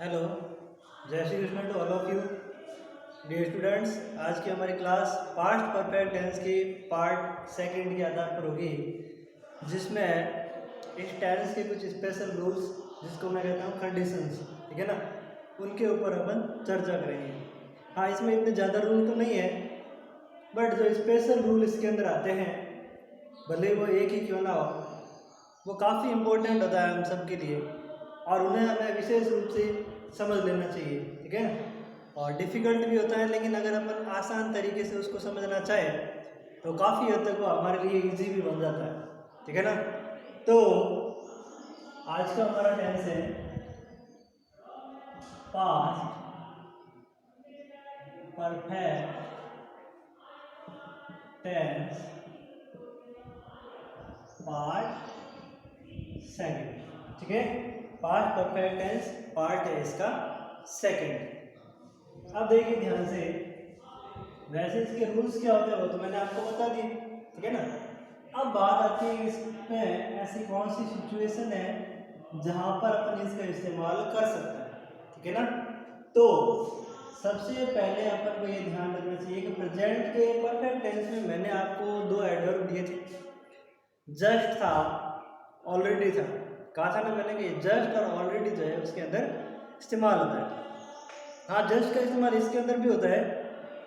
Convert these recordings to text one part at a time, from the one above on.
Hello, जय Shri Krishna to all of you dear students. आज की हमारी क्लास पास्ट परफेक्ट टेंस की पार्ट सेकंड के आधार पर होगी, जिसमें इस टेंस के कुछ स्पेशल रूल्स, जिसको मैं कहता हूँ कंडीशंस, ठीक है ना, उनके ऊपर अपन चर्चा करेंगे। हाँ, इसमें इतने ज़्यादा रूल तो नहीं है, बट जो स्पेशल रूल इसके अंदर आते हैं, भले वो एक ही क्यों ना हो, वो काफ़ी इम्पोर्टेंट होता है हम सब के लिए और उन्हें हमें विशेष रूप से समझ लेना चाहिए, ठीक है। और डिफ़िकल्ट भी होता है, लेकिन अगर अपन आसान तरीके से उसको समझना चाहे तो काफ़ी हद तक वो हमारे लिए इजी भी बन जाता है, ठीक है ना। तो आज का हमारा टेंस है past perfect tense part second, ठीक है। पास्ट परफेक्ट टेंस पार्ट है इसका सेकंड। अब देखिए ध्यान से, वैसे इसके रूल्स क्या होते हैं वो तो मैंने आपको बता दिए, ठीक है ना। अब बात आती है इसमें ऐसी कौन सी सिचुएशन है जहां पर अपन इसका इस्तेमाल कर सकते हैं, ठीक है ना। तो सबसे पहले अपन को ये ध्यान रखना चाहिए कि प्रेजेंट के परफेक्ट टेंस में मैंने आपको दो एडवर्ब दिए थे, जस्ट था, ऑलरेडी था। कहा था ना मैंने कि जस्ट और ऑलरेडी जो है उसके अंदर इस्तेमाल होता है। हाँ, जस्ट का इस्तेमाल इसके अंदर भी होता है,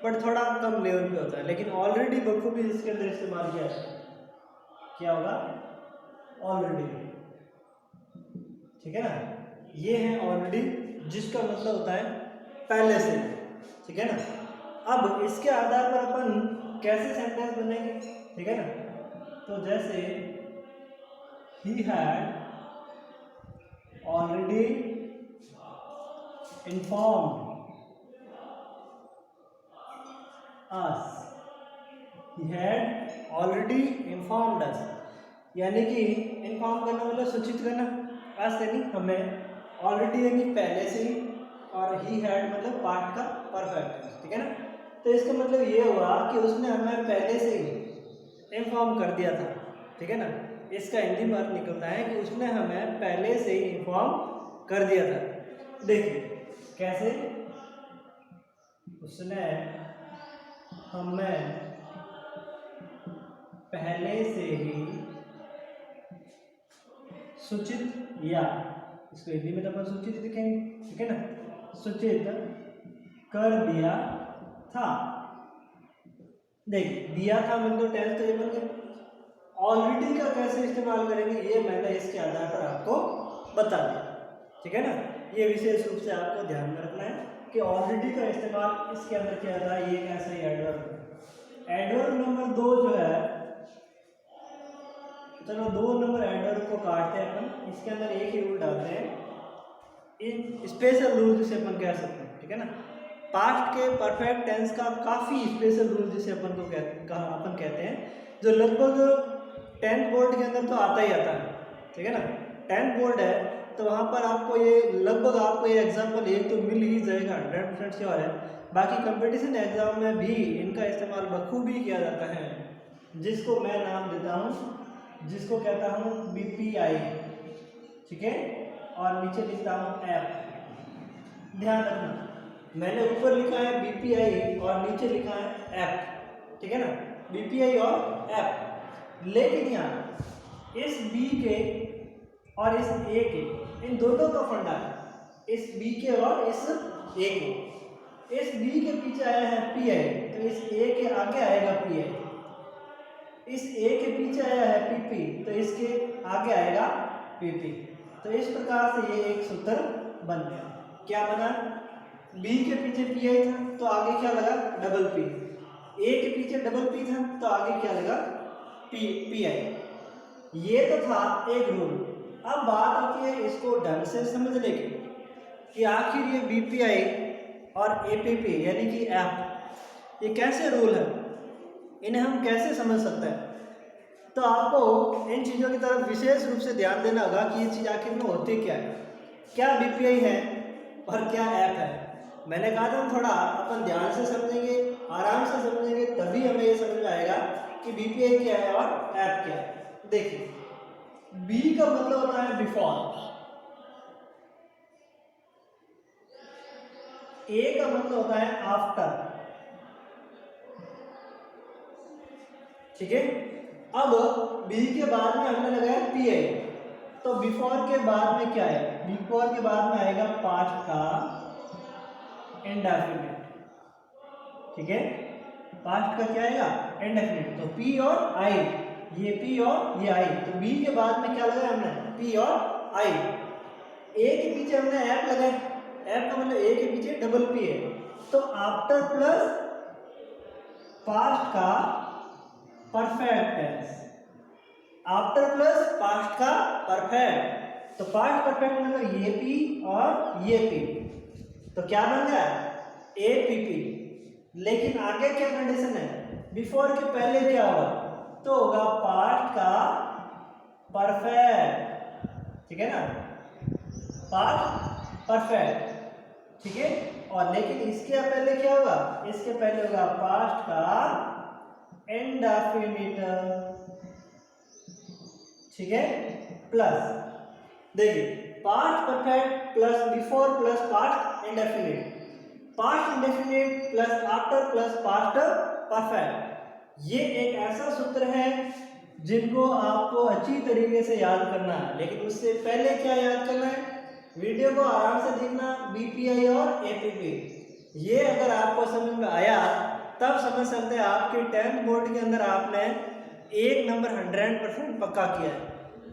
बट थोड़ा कम लेवल पे होता है, लेकिन ऑलरेडी बखूबी इसके अंदर इस्तेमाल किया है। क्या होगा? ऑलरेडी, ठीक है ना। ये है ऑलरेडी, जिसका मतलब होता है पहले से, ठीक है ना। अब इसके आधार पर अपन कैसे सेंटेंस बनेंगे, ठीक है ना। तो जैसे he had already informed us, he had already informed us, यानी कि इन्फॉर्म करना मतलब सूचित करना, आज यानी हमें, ऑलरेडी यानी पहले से ही, और ही हैड मतलब पार्ट का परफेक्ट, ठीक है ना। तो इसका मतलब ये हुआ कि उसने हमें पहले से ही इन्फॉर्म कर दिया था, ठीक है ना। इसका हिंदी में अर्थ निकलता है कि उसने हमें पहले से ही इन्फॉर्म कर दिया था। देखिए कैसे, उसने हमें पहले से ही सूचित, या इसको हिंदी में तो अपन सूचित लिखेंगे, ठीक है ना, सूचित कर दिया था। देख, दिया था मतलब टेंस तो ये बन गया। ऑलरेडी का कैसे इस्तेमाल करेंगे ये मैंने इसके आधार पर आपको बता दिया, ठीक है ना। ये विशेष रूप से आपको ध्यान में रखना है कि ऑलरेडी का इस्तेमाल इसके अंदर किया था। ये एक ऐसा ही एडवर्ब है। एडवर्ब नंबर 2 जो है, चलो 2 नंबर एडवर्ब को काटते हैं अपन, इसके अंदर एक ही रूल डालते हैं, इन स्पेशल रूल जिसे अपन कह सकते हैं, ठीक है ना। पास्ट के परफेक्ट टेंस का काफ़ी स्पेशल रूल जिसे अपन को अपन कहते हैं, जो लगभग 10th बोर्ड के अंदर तो आता ही आता है, ठीक है ना। 10th बोर्ड है तो वहाँ पर आपको ये लगभग आपको ये एग्जाम्पल एक तो मिल ही जाएगा, 100% श्योर है। बाकी कंपटीशन एग्जाम में भी इनका इस्तेमाल बखूबी किया जाता है, जिसको मैं नाम देता हूँ, जिसको कहता हूँ BPI, ठीक है, और नीचे लिखता हूँ ऐप। ध्यान रखना, मैंने ऊपर लिखा है BPI और नीचे लिखा है ऐप, ठीक है ना, BPI और ऐप। लेकिन यहाँ इस B के और इस A के, इन दोनों का फंडा है, इस B के और इस A के। इस B के पीछे आया है PI, तो इस A के आगे आएगा PI। इस A के पीछे आया है PP, तो इसके आगे आएगा PP। तो इस प्रकार से ये एक सूत्र बन गया। क्या बना? B के पीछे PI था तो आगे क्या लगा? Double P। A के पीछे डबल P था तो आगे क्या लगा? PI। ये तो था एक रूल। अब बात आती है इसको ढंग से समझने की कि आखिर ये BPI और APP यानी कि ऐप, ये कैसे रूल है, इन्हें हम कैसे समझ सकते हैं। तो आपको इन चीज़ों की तरफ विशेष रूप से ध्यान देना होगा कि ये चीज़ आखिर में होती क्या है, क्या BPI है और क्या ऐप है। मैंने कहा था थोड़ा अपन ध्यान से समझेंगे, आराम से समझेंगे, तभी हमें ये समझ में आएगा कि BPI क्या है और ऐप क्या है। देखिए, B का मतलब होता है बिफोर, ए का मतलब होता है आफ्टर, ठीक है। अब बी के बाद में हमने लगाया पी आई, तो बिफोर के बाद में क्या है, बिफोर के बाद में आएगा पास्ट का इंडेफिनिट, ठीक है। पास्ट का क्या आएगा, इंडेफिनिट। तो पी और आई, ये पी और ये आई, तो बी के बाद में क्या लगाया हमने, पी और आई। ए के पीछे हमने एफ लगाया, एफ का मतलब ए के पीछे डबल पी है, तो आफ्टर प्लस पास्ट का perfect tense, after plus past का परफेक्ट, तो पास्ट परफेक्ट मतलब ये पी और ये पी, तो क्या बन गया, ए पी पी। लेकिन आगे क्या कंडीशन है, बिफोर के पहले क्या होगा, तो होगा पास्ट का परफेक्ट, ठीक है ना, पास्ट परफेक्ट, ठीक है। और लेकिन इसके पहले क्या होगा, इसके पहले होगा पास्ट का इंडेफिनिट, ठीक है। प्लस देखिए, past perfect plus before plus past indefinite, past indefinite plus after plus past perfect, ये एक ऐसा सूत्र है जिनको आपको अच्छी तरीके से याद करना है। लेकिन उससे पहले क्या याद करना है, वीडियो को आराम से देखना, बीपीआई और एपीपी, ये अगर आपको समझ में आया तब समझ सकते हैं आपके 10th बोर्ड के अंदर आपने एक नंबर 100% पक्का किया है,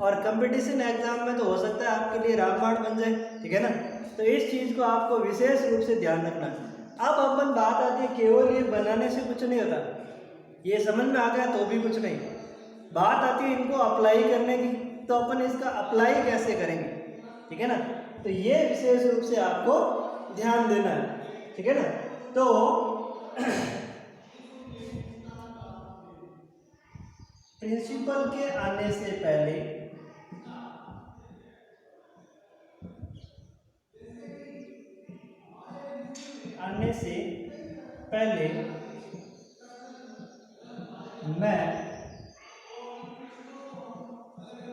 और कंपटीशन एग्जाम में तो हो सकता है आपके लिए रामबाण बन जाए, ठीक है ना। तो इस चीज़ को आपको विशेष रूप से ध्यान रखना है। अब अपन बात आती है, केवल ये बनाने से कुछ नहीं होता, ये समझ में आ गया तो भी कुछ नहीं, बात आती है इनको अप्लाई करने की, तो अपन इसका अप्लाई कैसे करेंगे, ठीक है ना। तो ये विशेष रूप से आपको ध्यान देना है, ठीक है ना। तो प्रिंसिपल के आने से पहले मैं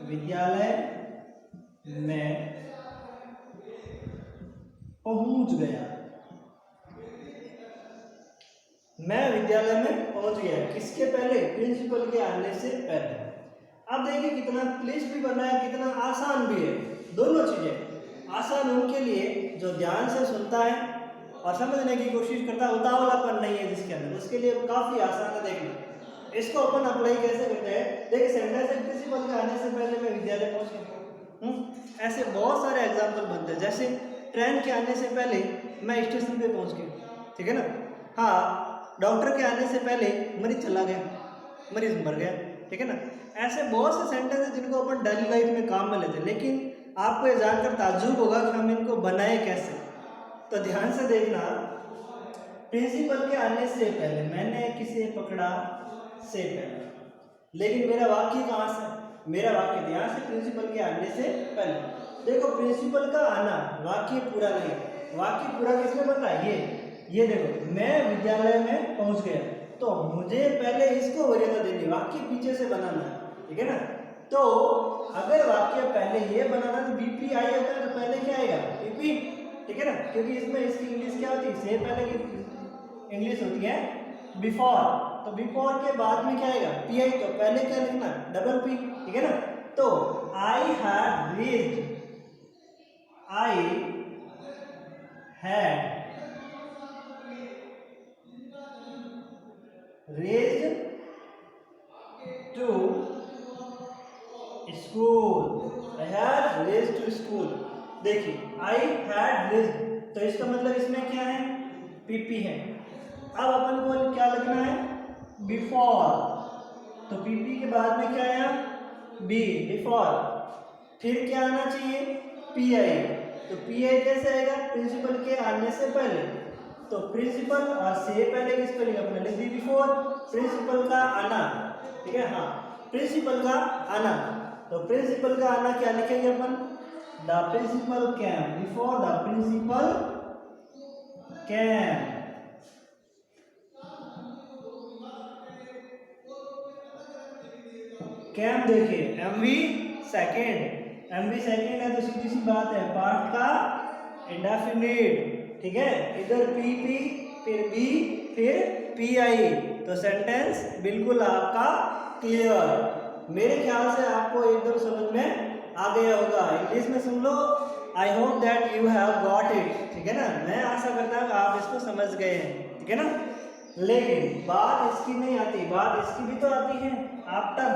विद्यालय में पहुंच गया, मैं विद्यालय में पहुंच गया, किसके पहले, प्रिंसिपल के आने से पहले। अब देखिए कितना क्लिष्ट भी बना है, कितना आसान भी है, दोनों चीजें आसान उनके लिए जो ध्यान से सुनता है और समझने की कोशिश करता है, उतावलापन नहीं है जिसके अंदर, उसके लिए काफी आसान है। देखना इसको अपन अप्लाई कैसे करते हैं, देखिए सेंटेंस है, प्रिंसिपल के आने से पहले मैं विद्यालय पहुंच गया। ऐसे बहुत सारे एग्जाम्पल बनते हैं, जैसे ट्रेन के आने से पहले मैं स्टेशन पे पहुंच गया, ठीक है ना। हाँ, डॉक्टर के आने से पहले मरीज चला गया, मरीज मर गया, ठीक है ना। ऐसे बहुत से सेंटेंस हैं जिनको अपन डेली लाइफ में काम में लेते हैं, लेकिन आपको ये जानकर ताज्जुब होगा कि हम इनको बनाए कैसे। तो ध्यान से देखना, प्रिंसिपल के आने से पहले मैंने किसे पकड़ा से पहले, लेकिन मेरा वाक्य कहाँ से, मेरा वाक्य ध्यान से, प्रिंसिपल के आने से पहले। देखो प्रिंसिपल का आना वाक्य पूरा नहीं, वाक्य पूरा किसमें बन रहा है, ये देखो, मैं विद्यालय में पहुंच गया, तो मुझे पहले इसको वरीयता देनी, वाक्य पीछे से बनाना है, ठीक है ना। तो अगर वाक्य पहले ये बनाना तो बीपी आई होता है, तो पहले क्या आएगा, बीपी, ठीक है ना, क्योंकि इसमें इसकी इंग्लिश क्या होती है, से पहले की इंग्लिश होती है बिफोर, तो बिफोर के बाद में क्या आएगा, पी आई, तो पहले क्या लिखना, डबल पी, ठीक है ना। तो I had reached, I had raised to school, I had raised to school। देखिए I had raised, तो इसका मतलब इसमें क्या है, पीपी है। अब अपन को क्या लिखना है, बिफोर, तो पीपी के बाद में क्या आया, बी, बिफोर, फिर क्या आना चाहिए, पी आई, तो पी आई कैसे आएगा, प्रिंसिपल के आने से पहले, तो प्रिंसिपल और से पहले की स्पेलिंग अपने लिख दी बिफोर, प्रिंसिपल का आना, ठीक है, हाँ, प्रिंसिपल का आना, तो प्रिंसिपल का आना क्या लिखेंगे अपन, the principal came, before the principal came, came देखिए एमवी सेकेंड, एमवी सेकेंड है तो सीधी सी बात है पास्ट का इंडेफिनिट, ठीक है, इधर पी पी फिर बी फिर पी आई, तो सेंटेंस बिल्कुल आपका क्लियर। मेरे ख्याल से आपको एकदम समझ में आ गया होगा। इंग्लिश में सुन लो, I hope that you have got it, ठीक है ना। मैं आशा करता हूँ आप इसको समझ गए हैं, ठीक है ना। लेकिन बात इसकी नहीं आती, बात इसकी भी तो आती है आफ्टर,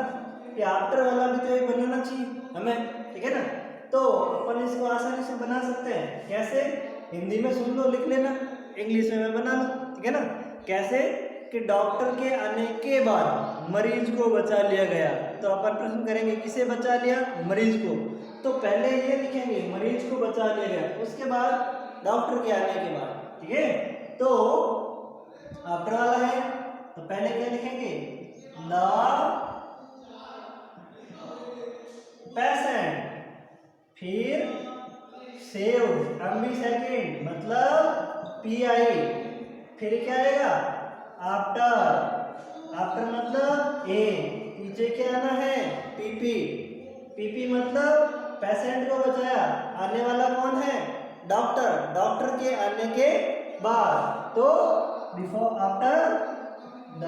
ये आफ्टर वाला भी तो एक बनाना चाहिए हमें, ठीक है ना। तो अपन इसको आसानी से बना सकते हैं। कैसे? हिंदी में सुन लो, लिख लेना, इंग्लिश में मैं बना लूँ, ठीक है ना। कैसे कि डॉक्टर के आने के बाद मरीज को बचा लिया गया, तो अपन प्रश्न करेंगे किसे बचा लिया? मरीज को। तो पहले ये लिखेंगे मरीज को बचा लिया गया, उसके बाद डॉक्टर के आने के बाद, ठीक है। तो आफ्टर वाला है, तो पहले क्या लिखेंगे? द पेशेंट, फिर सेव्ड, एमबी सेकेंड मतलब पीआई, फिर क्या आएगा? आफ्टर, आफ्टर मतलब ए, पीछे क्या आना है? पीपी, पीपी मतलब पेशेंट को बचाया, आने वाला कौन है? डॉक्टर, डॉक्टर के आने के बाद, तो बिफोर आफ्टर द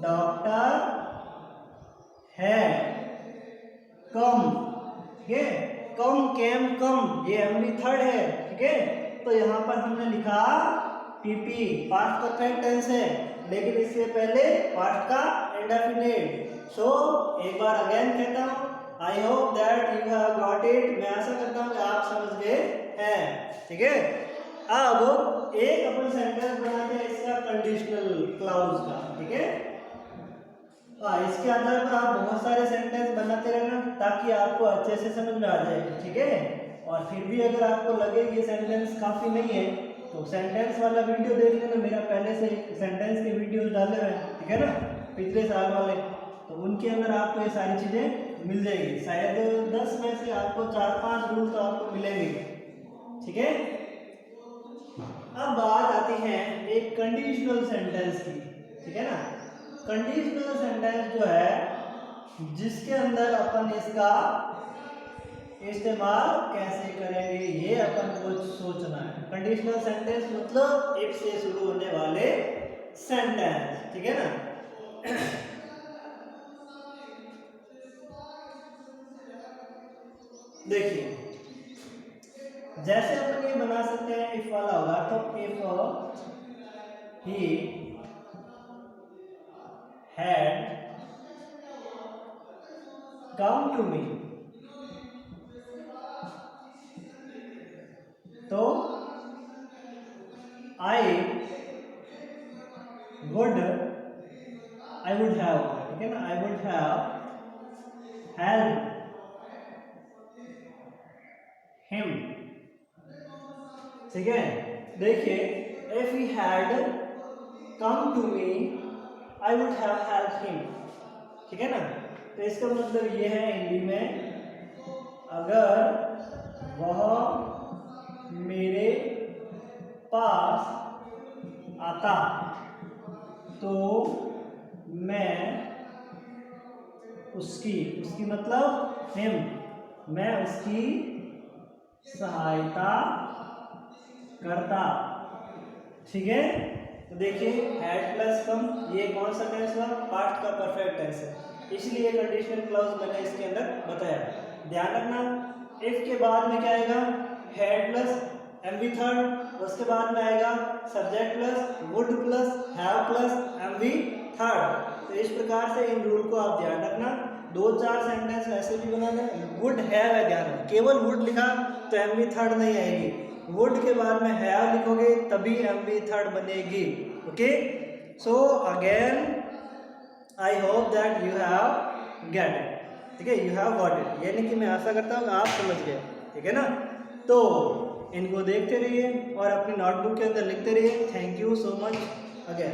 डॉक्टर है कम, ठीक है। कम, केम, कम, ये एमबी थर्ड है, ठीक है। तो यहाँ पर हमने लिखा पीपी, पास्ट परफेक्ट टेंस है, लेकिन इससे पहले पास्ट का इंडेफिनिट। सो एक बार अगेन कहता हूँ, आई hope that you have got it. मैं आशा करता हूँ कि आप समझ गए हैं, ठीक है। अब एक अपन सेंटेंस बनाते हैं इसका कंडीशनल क्लाउज का, ठीक है। इसके आधार पर आप बहुत सारे सेंटेंस बनाते रहना ताकि आपको अच्छे से समझ में आ जाए, ठीक है। और फिर भी अगर आपको लगे ये सेंटेंस काफ़ी नहीं है तो सेंटेंस वाला वीडियो देख लेना, मेरा पहले से सेंटेंस के वीडियोस डाले हुए हैं, ठीक है ना, पिछले साल वाले। तो उनके अंदर आपको ये सारी चीज़ें मिल जाएगी। शायद 10 में से आपको 4-5 रूल तो आपको मिलेंगे, ठीक है। अब बात आती है एक कंडीशनल सेंटेंस की, ठीक है ना। कंडीशनल सेंटेंस जो है जिसके अंदर अपन इसका इस्तेमाल कैसे करेंगे ये अपन को सोचना है। कंडीशनल सेंटेंस मतलब इफ से शुरू होने वाले सेंटेंस, ठीक है ना। देखिए, जैसे अपन ये बना सकते हैं, इफ वाला होगा तो if he had come to me, तो I would have, ठीक है ना, I would have helped him, ठीक है। देखिए, if he had come to me I would have helped him, ठीक है ना। तो इसका मतलब ये है हिंदी में, अगर वह मेरे पास आता तो मैं उसकी मतलब हिम, मैं उसकी सहायता करता, ठीक है। तो देखिए, हैड प्लस कम, ये कौन सा टेंस हुआ? पास्ट का परफेक्ट टेंस है, इसलिए कंडीशनल क्लॉज मैंने इसके अंदर बताया। ध्यान रखना, इफ के बाद में क्या आएगा? हैड प्लस एमवी थर्ड, उसके बाद में आएगा subject plus would plus have plus MV third. तो इस प्रकार से इन रूल को आप ध्यान रखना। 2-4 सेंटेंस ऐसे भी बनाना, वुड हैव है, ध्यान, केवल वुड लिखा तो एमवी थर्ड नहीं आएगी, वुड के बाद में हैव लिखोगे तभी एमवी थर्ड बनेगी, okay. So again I hope that you have get it, ठीक है, यू हैव गॉट इट, यानी कि मैं आशा करता हूँ आप समझ गए, ठीक है ना। तो इनको देखते रहिए और अपनी नोटबुक के अंदर लिखते रहिए। Thank you so much again.